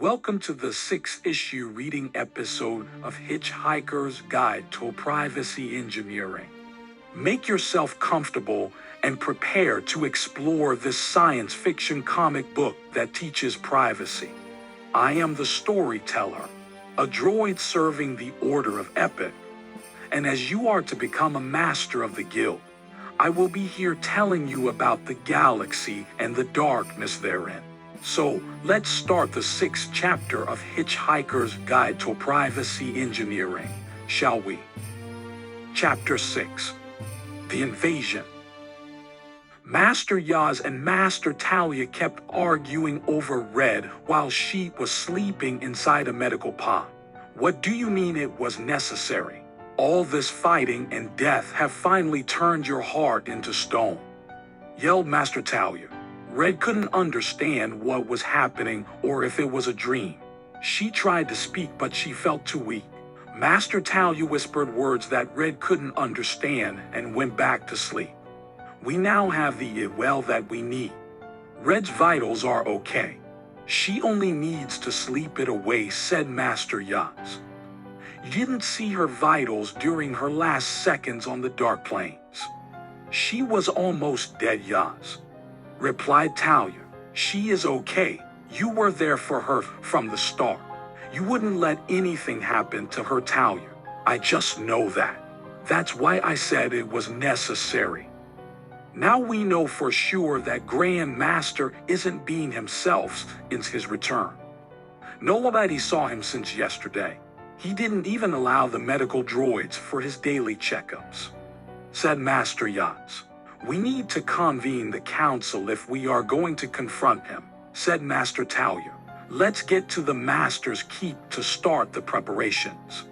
Welcome to the 6th-issue reading episode of Hitchhiker's Guide to Privacy Engineering. Make yourself comfortable and prepare to explore this science fiction comic book that teaches privacy. I am the storyteller, a droid serving the Order of Epoch, and as you are to become a master of the guild, I will be here telling you about the galaxy and the darkness therein. So, let's start the 6th chapter of Hitchhiker's Guide to Privacy Engineering, shall we? Chapter 6. The Invasion. Master Yaz and Master Talia kept arguing over Red while she was sleeping inside a medical pod. What do you mean it was necessary? All this fighting and death have finally turned your heart into stone, yelled Master Talia. Red couldn't understand what was happening or if it was a dream. She tried to speak, but she felt too weak. Master Talia whispered words that Red couldn't understand and went back to sleep. We now have the well that we need. Red's vitals are okay. She only needs to sleep it away, said Master Yaz. You didn't see her vitals during her last seconds on the Dark Plains. She was almost dead, Yaz, replied Talia. She is okay. You were there for her from the start. You wouldn't let anything happen to her, Talia. I just know that. That's why I said it was necessary. Now we know for sure that Grand Master isn't being himself in his return. Nobody saw him since yesterday. He didn't even allow the medical droids for his daily checkups, said Master Yaz. We need to convene the council if we are going to confront him, said Master Talia. Let's get to the Master's Keep to start the preparations.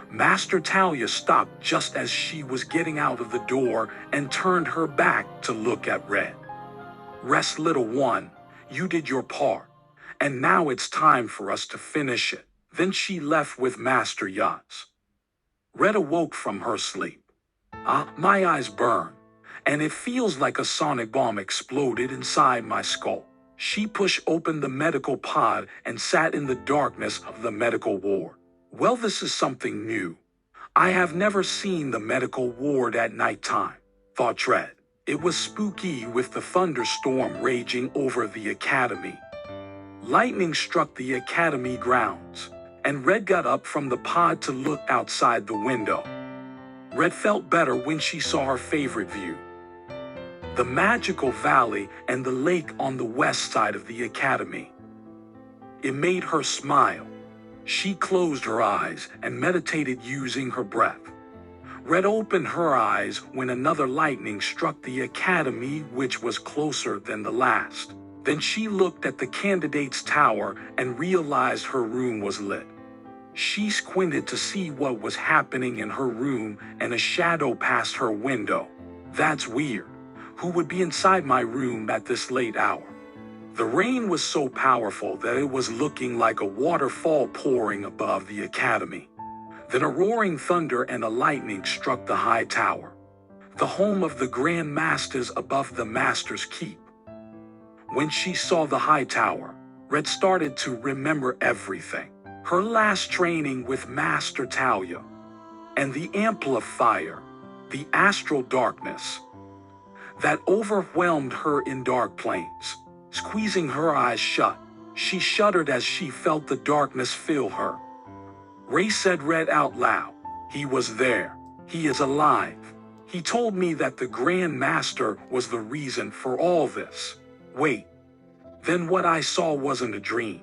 Master Talia stopped just as she was getting out of the door and turned her back to look at Red. Rest, little one. You did your part, and now it's time for us to finish it. Then she left with Master Yaz. Red awoke from her sleep. My eyes burn, and it feels like a sonic bomb exploded inside my skull. She pushed open the medical pod and sat in the darkness of the medical ward. Well, this is something new. I have never seen the medical ward at nighttime, thought Red. It was spooky with the thunderstorm raging over the academy. Lightning struck the academy grounds, and Red got up from the pod to look outside the window. Red felt better when she saw her favorite view, the magical valley and the lake on the west side of the academy. It made her smile. She closed her eyes and meditated using her breath. Red opened her eyes when another lightning struck the academy, which was closer than the last. Then she looked at the candidate's tower and realized her room was lit. She squinted to see what was happening in her room, and a shadow passed her window. That's weird. Who would be inside my room at this late hour? The rain was so powerful that it was looking like a waterfall pouring above the academy. Then a roaring thunder and a lightning struck the high tower, the home of the Grand Masters above the Master's Keep. When she saw the high tower, Red started to remember everything. Her last training with Master Talia, and the amplifier, the astral darkness, that overwhelmed her in Dark Plains. Squeezing her eyes shut, she shuddered as she felt the darkness fill her. Ray said Red out loud. He was there. He is alive. He told me that the Grand Master was the reason for all this. Wait, then what I saw wasn't a dream.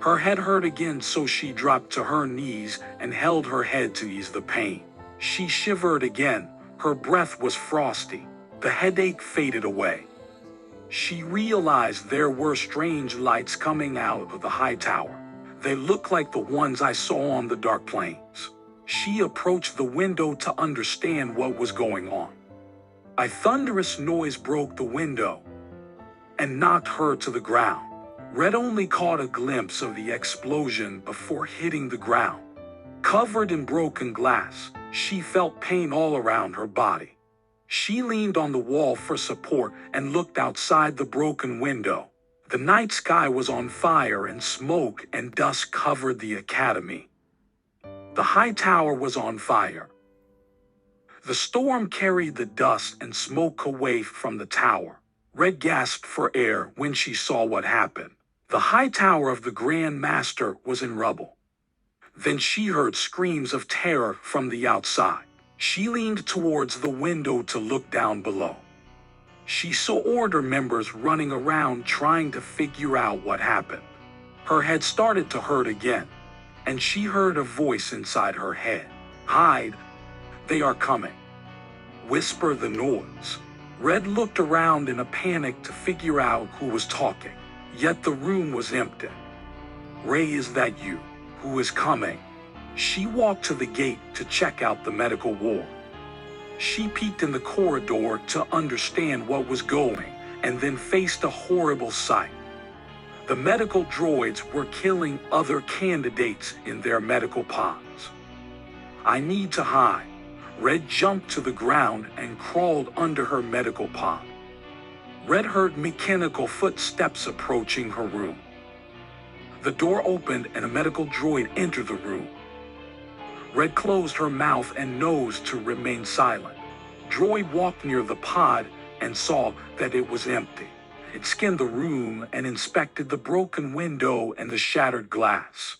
Her head hurt again, so she dropped to her knees and held her head to ease the pain. She shivered again. Her breath was frosty. The headache faded away. She realized there were strange lights coming out of the high tower. They looked like the ones I saw on the Dark Plains. She approached the window to understand what was going on. A thunderous noise broke the window and knocked her to the ground. Red only caught a glimpse of the explosion before hitting the ground. Covered in broken glass, she felt pain all around her body. She leaned on the wall for support and looked outside the broken window. The night sky was on fire and smoke and dust covered the academy. The high tower was on fire. The storm carried the dust and smoke away from the tower. Red gasped for air when she saw what happened. The high tower of the Grand Master was in rubble. Then she heard screams of terror from the outside. She leaned towards the window to look down below. She saw Order members running around trying to figure out what happened. Her head started to hurt again, and she heard a voice inside her head. "Hide, they are coming." Whisper the noise. Red looked around in a panic to figure out who was talking, yet the room was empty. "Ray, is that you? Who is coming?" She walked to the gate to check out the medical ward. She peeked in the corridor to understand what was going, and then faced a horrible sight. The medical droids were killing other candidates in their medical pods. "I need to hide." Red jumped to the ground and crawled under her medical pod. Red heard mechanical footsteps approaching her room. The door opened and a medical droid entered the room. Red closed her mouth and nose to remain silent. Droid walked near the pod and saw that it was empty. It scanned the room and inspected the broken window and the shattered glass.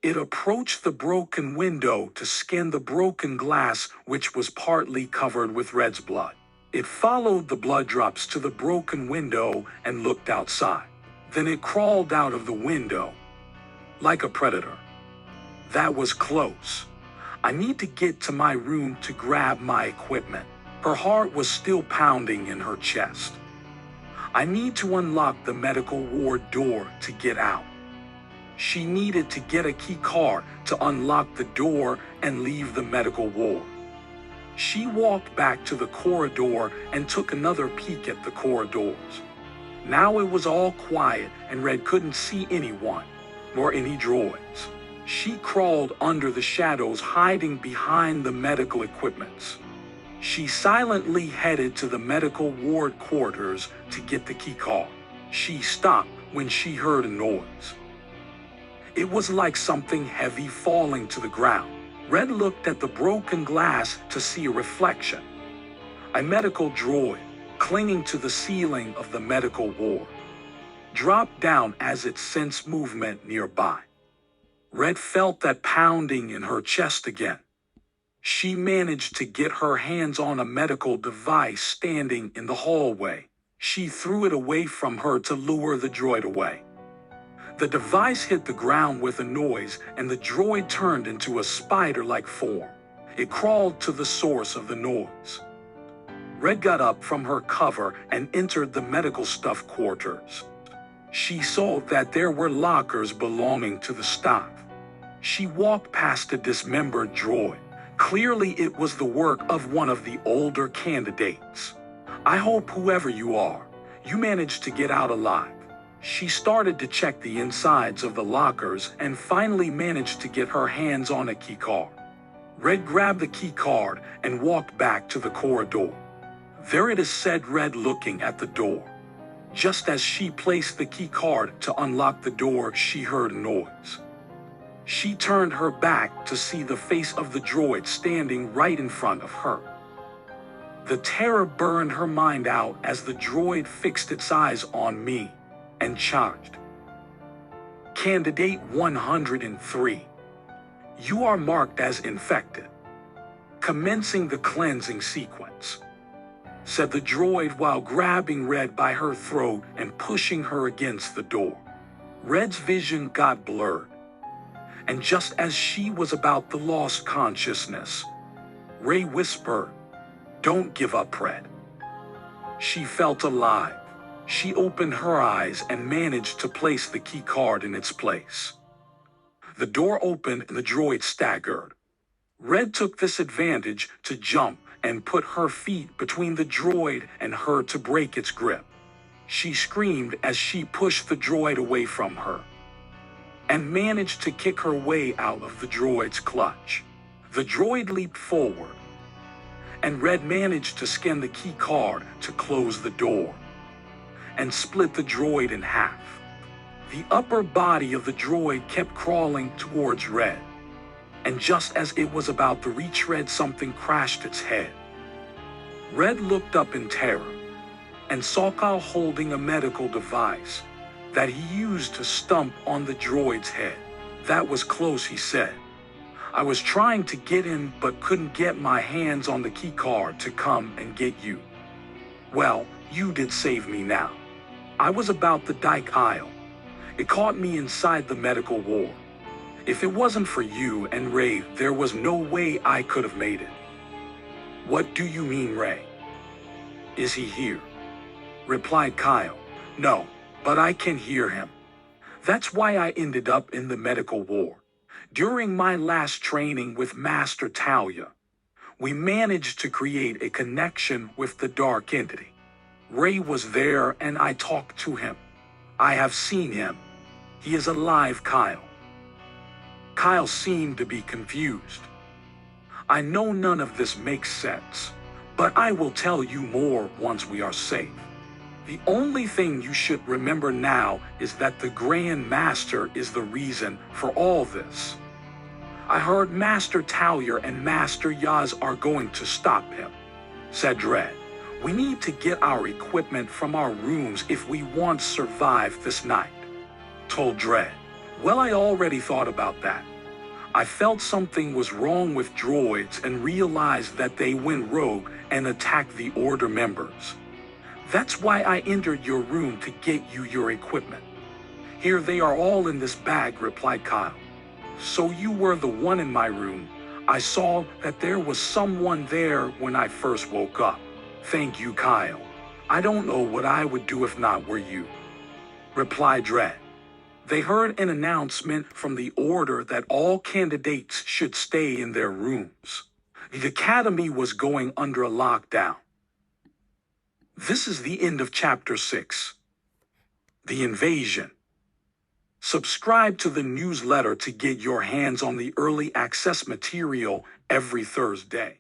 It approached the broken window to scan the broken glass, which was partly covered with Red's blood. It followed the blood drops to the broken window and looked outside. Then it crawled out of the window like a predator. That was close. "I need to get to my room to grab my equipment." Her heart was still pounding in her chest. "I need to unlock the medical ward door to get out." She needed to get a key card to unlock the door and leave the medical ward. She walked back to the corridor and took another peek at the corridors. Now it was all quiet and Red couldn't see anyone, nor any droids. She crawled under the shadows, hiding behind the medical equipments. She silently headed to the medical ward quarters to get the key card. She stopped when she heard a noise. It was like something heavy falling to the ground. Red looked at the broken glass to see a reflection. A medical droid, clinging to the ceiling of the medical ward, dropped down as it sensed movement nearby. Red felt that pounding in her chest again. She managed to get her hands on a medical device standing in the hallway. She threw it away from her to lure the droid away. The device hit the ground with a noise, and the droid turned into a spider-like form. It crawled to the source of the noise. Red got up from her cover and entered the medical staff quarters. She saw that there were lockers belonging to the staff. She walked past a dismembered droid. Clearly it was the work of one of the older candidates. "I hope, whoever you are, you managed to get out alive." She started to check the insides of the lockers and finally managed to get her hands on a key card. Red grabbed the key card and walked back to the corridor. "There it is," said Red, looking at the door. Just as she placed the key card to unlock the door, she heard a noise. She turned her back to see the face of the droid standing right in front of her. The terror burned her mind out as the droid fixed its eyes on me and charged. "Candidate 103. You are marked as infected. Commencing the cleansing sequence," said the droid while grabbing Red by her throat and pushing her against the door. Red's vision got blurred, and just as she was about to lose consciousness, Ray whispered, "Don't give up, Red." She felt alive. She opened her eyes and managed to place the key card in its place. The door opened and the droid staggered. Red took this advantage to jump and put her feet between the droid and her to break its grip. She screamed as she pushed the droid away from her and managed to kick her way out of the droid's clutch. The droid leaped forward, and Red managed to scan the key card to close the door. and split the droid in half. The upper body of the droid kept crawling towards Red, and just as it was about to reach Red, something crashed its head. Red looked up in terror and saw Kyle holding a medical device that he used to stomp on the droid's head. "That was close," he said. "I was trying to get in but couldn't get my hands on the key card to come and get you. Well, you did save me now. I was about to die, Kyle. It caught me inside the medical ward. If it wasn't for you and Ray, there was no way I could have made it." "What do you mean, Ray? Is he here?" replied Kyle. "No, but I can hear him. That's why I ended up in the medical ward. During my last training with Master Talia, we managed to create a connection with the dark entity. Ray was there and I talked to him. I have seen him. He is alive, Kyle." Kyle seemed to be confused. "I know none of this makes sense, but I will tell you more once we are safe. The only thing you should remember now is that the Grand Master is the reason for all this. I heard Master Talia and Master Yaz are going to stop him," said Dredd. "We need to get our equipment from our rooms if we want to survive this night," told Dredd. "Well, I already thought about that. I felt something was wrong with droids and realized that they went rogue and attacked the Order members. That's why I entered your room to get you your equipment. Here they are all in this bag," replied Kyle. "So you were the one in my room. I saw that there was someone there when I first woke up." "Thank you, Kyle. I don't know what I would do if not were you," replied Dredd. They heard an announcement from the Order that all candidates should stay in their rooms. The Academy was going under a lockdown. This is the end of Chapter 6. The Invasion. Subscribe to the newsletter to get your hands on the early access material every Thursday.